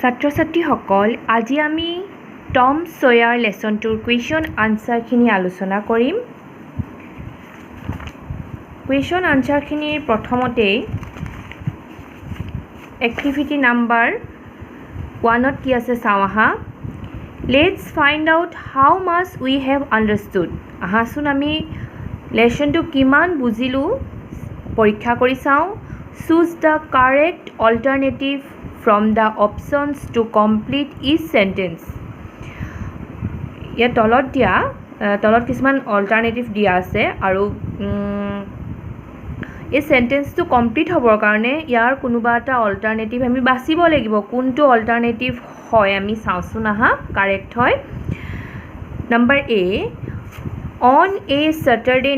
ছাত্ৰ ছাত্ৰীসকল আজি আমি টম সয়াৰ লেসনটোৰ কুৱেশ্যন আনসাৰখিনি আলোচনা কৰিম। কুৱেশ্যন আনসাৰখিনিৰ প্ৰথমতে এক্টিভিটি নাম্বাৰ 1ত কি আছে চাওঁ আহা। Let's find out how much we have understood. আহাচোন আমি লেসনটো কিমান বুজিলোঁ পৰীক্ষা কৰি চাওঁ। Choose the correct alternative from the options to complete each sentence. ইয়াত তলত কিছুমান অল্টাৰনেটিভ দিয়া আছে আৰু এই সেন্টেন্সটো কমপ্লিট হ'বৰ কাৰণে ইয়াৰ কোনোবা এটা অল্টাৰনেটিভ আমি বাছিব লাগিব। কোনটো অল্টাৰনেটিভ হয় আমি চাওঁচোন আহা কাৰেক্ট হয়। Number A, on a Saturday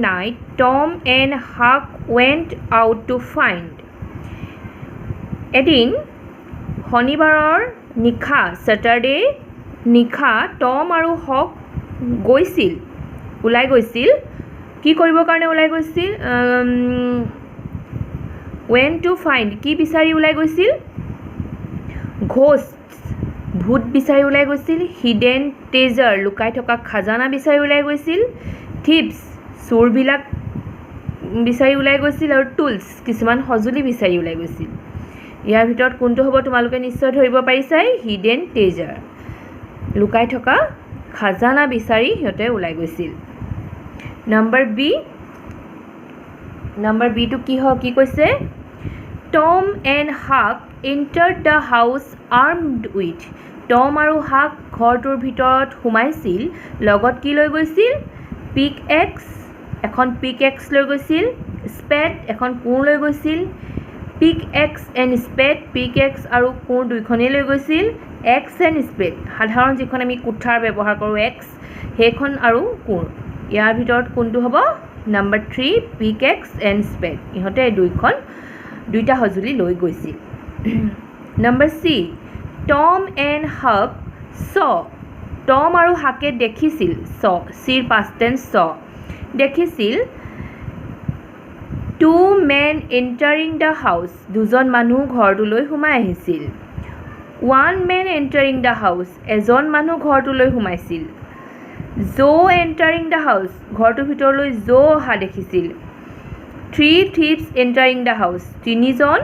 night Tom and Huck went out to find. এদিন শনিবাৰৰ নিশা ছেটাৰডে নিশা টম আৰু হক ওলাই গৈছিল কি কৰিবৰ কাৰণে ওলাই গৈছিল? went to find কি বিচাৰি ওলাই গৈছিল? ভূত বিচাৰি ওলাই গৈছিল। হিডেন ট্ৰেজাৰ লুকাই থকা খাজানা বিচাৰি ওলাই গৈছিল। থিপছ চোৰবিলাক বিচাৰি ওলাই গৈছিল আৰু টুলছ কিছুমান সঁজুলি বিচাৰি ওলাই গৈছিল। ইয়াৰ ভিতৰত কোনটো হ'ব তোমালোকে নিশ্চয় ধৰিব পাৰিছাই? হিডেন ট্ৰেজাৰ লুকাই থকা খাজানা বিচাৰি সিহঁতে ওলাই গৈছিল। নম্বৰ বিটো কি কৈছে? Tom and Huck entered the house armed with. Tom আৰু হাক ঘৰটোৰ ভিতৰত সোমাইছিল লগত কি লৈ গৈছিল? এখন পিক এক্স লৈ গৈছিল। স্পেড এখন কোৰ লৈ গৈছিল। পিক x and spade pickaxe আৰু কোৰ দুইখনেই লৈ গৈছিল। এক্স এণ্ড স্পেড সাধাৰণ যিখন আমি কুঠাৰ ব্যৱহাৰ কৰোঁ এক্স সেইখন আৰু কোৰ। ইয়াৰ ভিতৰত কোনটো হ'ব? Number 3 pick x and spade ইহঁতে দুইটা সঁজুলি লৈ গৈছিল। নম্বৰ চি, টম এণ্ড হাক চ। টম আৰু হাকে দেখিছিল চিৰ পাষ্ট টেন্স দেখিছিল। 2 men entering the house দুজন মানুহ ঘৰটোলৈ সোমাই আহিছিল। 1 man entering the house এজন মানুহ ঘৰটোলৈ সোমাইছিল। Joe entering the house ঘৰটোৰ ভিতৰলৈ অহা দেখিছিল। 3 thieves entering the house তিনিজন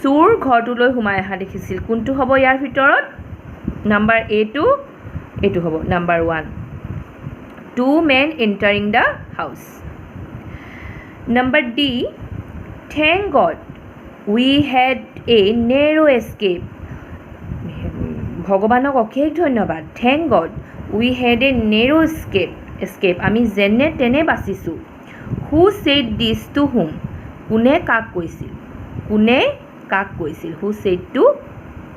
চোৰ ঘৰটোলৈ সোমাই অহা দেখিছিল। কোনটো হ'ব ইয়াৰ ভিতৰত? নম্বৰ এইটো হ'ব number 1 2 men entering the house। Number D, thank God we had a narrow escape. ভগৱানক অশেষ ধন্যবাদ। Thank God we had a narrow escape আমি যেনে তেনে বাচিছোঁ। Who said this to whom? কোনে কাক কৈছিল? Who said to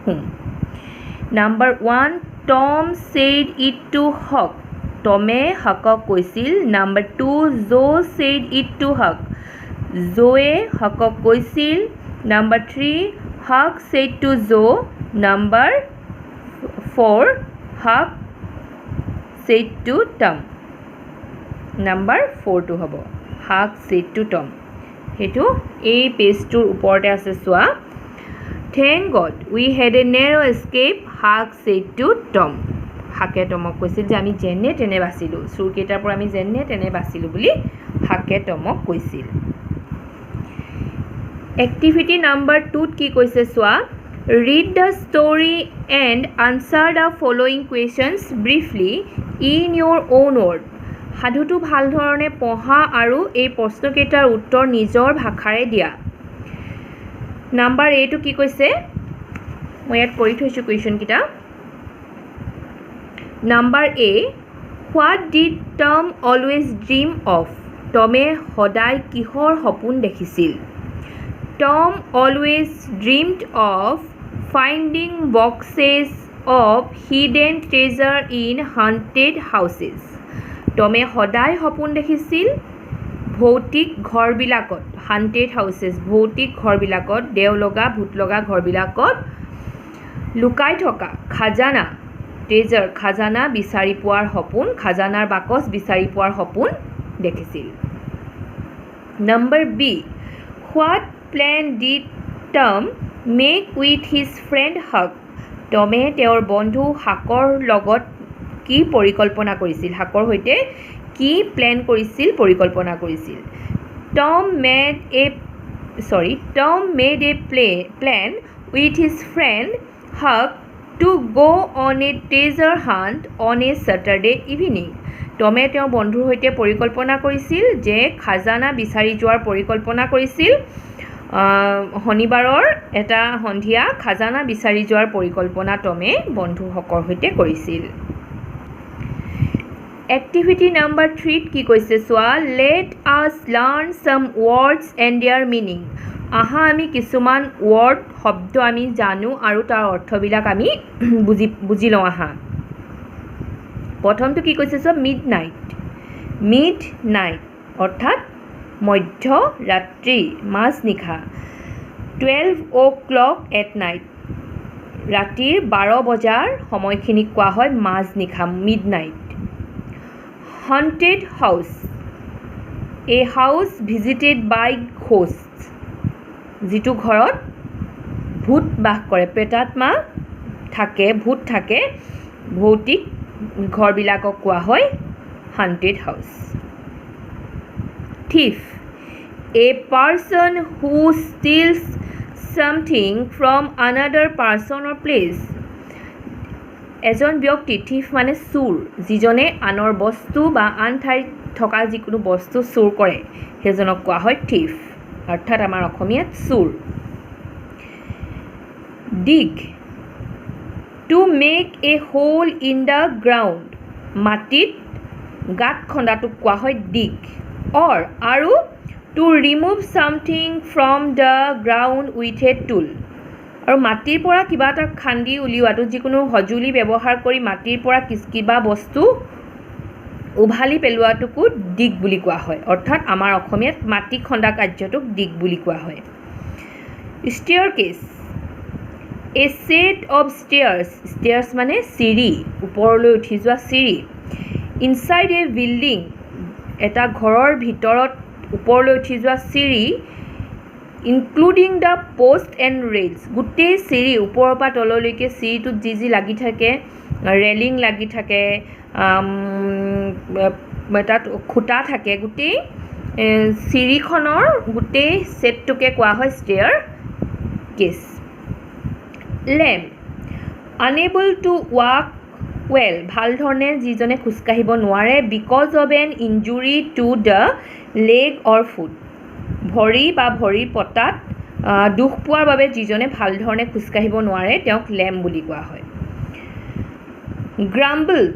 whom? Number 1, Tom said it to Huck. টমে হকক কৈছিল। Number 2, Joe said it to Huck. জোয়ে হকক কৈছিল। Number 3, Huck said to Joe. Number 4, Huck said to Tom. Number 4টো হ'ব Huck said to Tom। সেইটো এই পেজটোৰ ওপৰতে আছে চোৱা। Thank God we had a narrow escape, Huck said to Tom. হাকে টমক কৈছিল যে আমি যেনে তেনে বাচিলোঁ, চোৰকেইটাৰ পৰা আমি যেনে তেনে বাচিলোঁ বুলি হাকে টমক কৈছিল। এক্টিভিটি নাম্বাৰ 2ত কি কৈছে চোৱা। Read the story and answer the following questions briefly in your own word. সাধুটো ভাল ধৰণে পঢ়া আৰু এই প্ৰশ্নকেইটাৰ উত্তৰ নিজৰ ভাষাৰে দিয়া। নাম্বাৰ এটো কি কৈছে? মই ইয়াত কৰি থৈছোঁ কুৱেশ্যনকেইটা। Number A, what did Tom always dream of? টমে সদায় কিহৰ সপোন দেখিছিল? Tom always dreamed of finding boxes of hidden treasure in haunted houses. টমে সদায় সপোন দেখিছিল ভৌতিক ঘৰবিলাকত haunted houses ভৌতিক ঘৰবিলাকত দেওলগা ভূতলগা ঘৰবিলাকত লুকাই থকা খাজানা ট্ৰেজাৰ খাজানা বিচাৰি পোৱাৰ সপোন খাজানাৰ বাকচ বিচাৰি পোৱাৰ সপোন দেখিছিল। Number B, what plan did Tom make with his friend Huck টমে তেওঁৰ বন্ধু হাকৰ লগত কি পৰিকল্পনা কৰিছিল হাকৰ সৈতে কি প্লেন কৰিছিল পৰিকল্পনা কৰিছিল Tom made a plan with his friend Huck to go' on a treasure hunt on a Saturday evening টমে তেওঁৰ বন্ধুৰ সৈতে পৰিকল্পনা কৰিছিল যে খাজানা বিচাৰি যোৱাৰ পৰিকল্পনা কৰিছিল শনিবাৰৰ এটা সন্ধিয়া খাজানা বিচাৰি যোৱাৰ পৰিকল্পনা টমে বন্ধুসকলৰ সৈতে কৰিছিল এক্টিভিটি নাম্বাৰ 3 কি কৈছে চোৱা let us learn sum words and there meaning আহা আমি কিছুমান ৱৰ্ড শব্দ আমি জানো আৰু তাৰ অৰ্থবিলাক আমি বুজি লওঁ আহা প্ৰথমটো কি কৈছে চোৱা মিড নাইট অৰ্থাৎ মধ্যৰাত্ৰি মাজনিশা 12 at night ৰাতিৰ 12 বজাৰ সময়খিনিক কোৱা হয় মাজনিশা mid night haunted house a house visited by ghosts যিটো ঘৰত ভূত বাস কৰে প্ৰেতাত্মা থাকে ভূত থাকে ভৌতিক ঘৰবিলাকক কোৱা হয় haunted house thief a person who steals something from another person or place এজন ব্যক্তি থিফ মানে চোৰ যিজনে আনৰ বস্তু বা আন ঠাইত থকা যিকোনো বস্তু চোৰ কৰে সেইজনক কোৱা হয় থিফ অৰ্থাৎ আমাৰ অসমীয়াত চোৰ dig to make a hole in the ground মাটিত গাঁত খন্দাটোক কোৱা হয় dig or আৰু to remove something from the ground with a tool আৰু মাটিৰ পৰা কিবা এটা খান্দি উলিওৱাটো যিকোনো সঁজুলি ব্যৱহাৰ কৰি মাটিৰ পৰা কিবা বস্তু উভালি পেলোৱাটোকো dig বুলি কোৱা হয় অৰ্থাৎ আমাৰ অসমীয়াত মাটি খন্দা কাৰ্যটোক dig বুলি কোৱা হয় staircase a set of stairs মানে চিৰি ওপৰলৈ উঠি যোৱা চিৰি inside a building এটা ঘৰৰ ভিতৰত ওপৰলৈ উঠি যোৱা চিৰি ইনক্লুডিং দ্য পোষ্ট এণ্ড ৰেইলছ গোটেই চিৰি ওপৰৰ পৰা তললৈকে চিৰিটোত যি লাগি থাকে ৰেলিং লাগি থাকে তাত খুটা থাকে গোটেই চিৰিখনৰ গোটেই ছেটটোকে কোৱা হয় staircase lame unable to walk well ভাল ধৰণে যিজনে খোজকাঢ়িব নোৱাৰে because of an injury to the leg or foot ভৰি বা ভৰিৰ পতাত দুখ পোৱাৰ বাবে যিজনে ভাল ধৰণে খোজকাঢ়িব নোৱাৰে তেওঁক লেম্প বুলি কোৱা হয় গ্ৰাম্বলড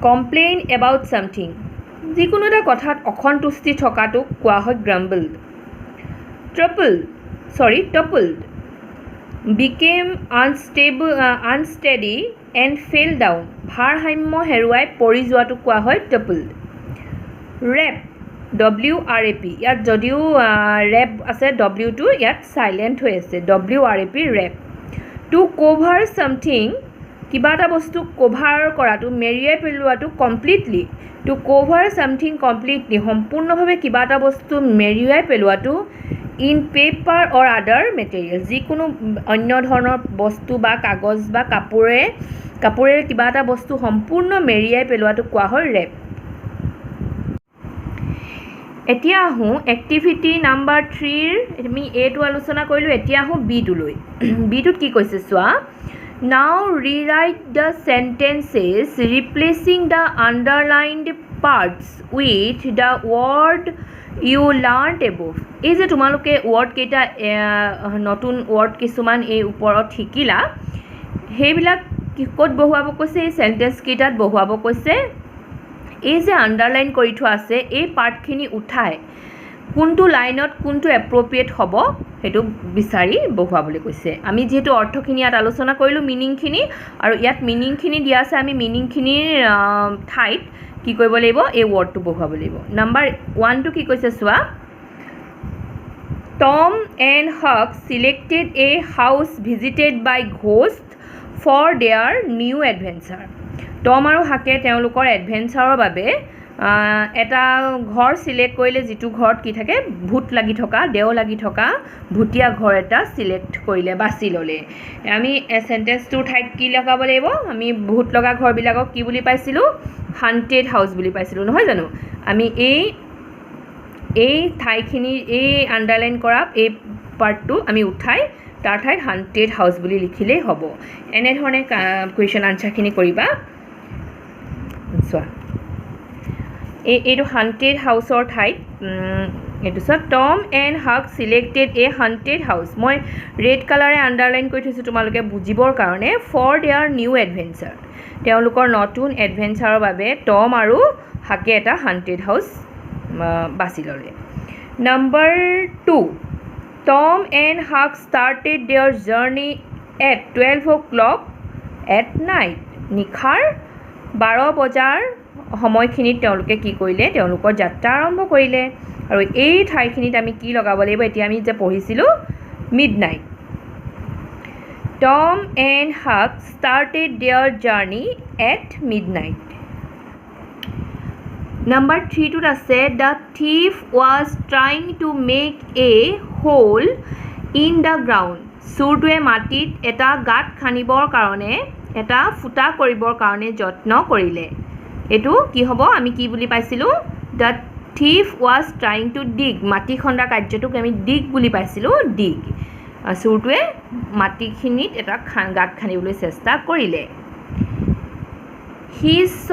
কমপ্লেইন এবাউট সামথিং যিকোনো এটা কথাত অসন্তুষ্টি থকাটোক কোৱা হয় গ্ৰাম্বলড টপলড became unsteady and fell down ভাৰসাম্য হেৰুৱাই পৰি যোৱাটোক কোৱা হয় টপলড ৰেপ WRAP ইয়াত যদিও ৰেপ আছে ডব্লিউটো ইয়াত চাইলেণ্ট হৈ আছে WRAP wrap to cover something কিবা এটা বস্তু কভাৰ কৰাটো মেৰিয়াই পেলোৱাটো completely to cover something completely সম্পূৰ্ণভাৱে কিবা এটা বস্তু মেৰিয়াই পেলোৱাটো ইন পেপাৰ অৰ আদাৰ মেটেৰিয়েল যিকোনো অন্য ধৰণৰ বস্তু বা কাগজ বা কাপোৰেৰে কিবা এটা বস্তু সম্পূৰ্ণ মেৰিয়াই পেলোৱাটোক কোৱা হয় ৰেপ এতিয়া আহোঁ এক্টিভিটি নাম্বাৰ 3ৰ আমি এটো আলোচনা কৰিলোঁ এতিয়া আহোঁ বিটোলৈ বিটোত কি কৈছে চোৱা now rewrite the sentences replacing the underlined parts with the word you learn above এই যে তোমালোকে ৱৰ্ড কেইটা নতুন ৱৰ্ড কিছুমান এই ওপৰত শিকিলা সেইবিলাক ক'ত বহুৱাব কৈছে এই চেণ্টেন্স কেইটাত বহুৱাব কৈছে এই যে আণ্ডাৰলাইন কৰি থোৱা আছে এই পাৰ্টখিনি উঠাই কোনটো লাইনত কোনটো এপ্ৰপ্ৰিয়েট হ'ব সেইটো বিচাৰি বহুৱাবলৈ কৈছে আমি যিহেতু অৰ্থখিনি ইয়াত আলোচনা কৰিলোঁ মিনিংখিনি আৰু ইয়াত মিনিংখিনি দিয়া আছে আমি মিনিংখিনিৰ ঠাইত কি কৰিব লাগিব এই ৱৰ্ডটো বহুৱাব লাগিব নাম্বাৰ 1টো কি কৈছে চোৱা Tom and Huck selected a house visited by ghost for their new adventure Tom আৰু হাকে তেওঁলোকৰ এডভেঞ্চাৰৰ বাবে এটা ঘৰ সিলেক্ট কৰিলে যিটো ঘৰত কি থাকে ভূত লাগি থকা দেও লাগি থকা ভূটিয়া ঘৰ এটা সিলেক্ট কৰিলে বাছি ল'লে আমি সেন্টেন্সটোৰ ঠাইত কি লগাব লাগিব আমি ভূত লগা ঘৰবিলাকক কি বুলি পাইছিলোঁ হান্টেড হাউস বুলি পাইছিলোঁ নহয় জানো আমি এই ঠাইখিনি এই আন্ডাৰলাইন কৰা এই পাৰ্টটো আমি উঠাই তাৰ ঠাইত হান্টেড হাউস বুলি লিখিলেই হ'ব এনেধৰণে কুৱেশ্যন আনসাৰখিনি কৰিবা চোৱা এইটো হান্টেড হাউসৰ ঠাইত এইটো চোৱা টম এণ্ড হাক সিলেক্টেড এ হান্টেড হাউস মই ৰেড কালাৰে আন্ডাৰলাইন কৰি থৈছোঁ তোমালোকে বুজিবৰ কাৰণে ফৰ দেয়াৰ নিউ এডভেঞ্চাৰ তেওঁলোকৰ নতুন এডভেঞ্চাৰৰ বাবে টম আৰু হাকে এটা হান্টেড হাউস বাছি ল'লে number 2 Tom and Huck started their journey at 12 o'clock at night নিশাৰ 12 বজাৰ সময়খিনিত তেওঁলোকে কি কৰিলে তেওঁলোকৰ যাত্ৰা আৰম্ভ কৰিলে আৰু এই ঠাইখিনিত আমি কি লগাব লাগিব এতিয়া আমি যে পঢ়িছিলোঁ midnight Tom and Huck started their journey at midnight number 3 টোত আছে the thief was trying to make a hole in the ground চোৰটোৱে মাটিত এটা গাঁত খান্দিবৰ কাৰণে এটা ফুটা কৰিবৰ কাৰণে যত্ন কৰিলে এইটো কি হ'ব আমি কি বুলি পাইছিলোঁ the thief was trying two ডিগ মাটি খন্দা কাৰ্যটোক আমি ডিগ বুলি পাইছিলোঁ ডিগ চোৰটোৱে মাটিখিনিত এটা গাঁত খান্দিবলৈ চেষ্টা কৰিলে he saw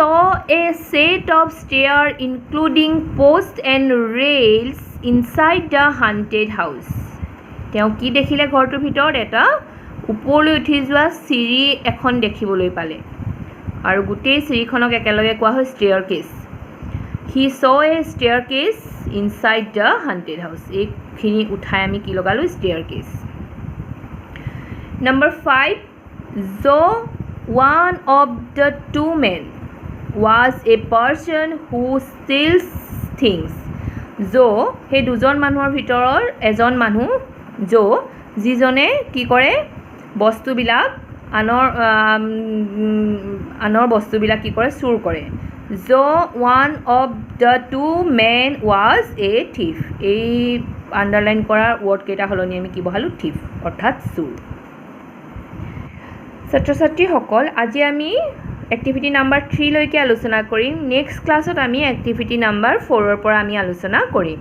a set of stair including post and rails inside the haunted house তেওঁ কি দেখিলে ঘৰটোৰ ভিতৰত এটা ওপৰলৈ উঠি যোৱা চিৰি এখন দেখিবলৈ পালে আৰু গোটেই চিৰিখনক একেলগে কোৱা হয় staircase he saw a staircase inside the haunted house এইখিনি উঠাই আমি কি লগালোঁ ষ্টেয়াৰ কেছ নাম্বাৰ 5 জ one of the two men was a person who steals things সেই দুজন মানুহৰ ভিতৰৰ এজন মানুহ যিজনে কি কৰে বস্তুবিলাক আনৰ বস্তুবিলাক কি কৰে চুৰ কৰে one of the two men was a thief এই আন্ডাৰলাইন কৰা ৱৰ্ডকেইটা সলনি আমি কি বহালোঁ thief অৰ্থাৎ চুৰ ছাত্ৰ ছাত্ৰীসকল আজি আমি এক্টিভিটি নাম্বাৰ 3 লৈকে আলোচনা কৰিম নেক্সট ক্লাছত আমি এক্টিভিটি নাম্বাৰ 4 পৰা আমি আলোচনা কৰিম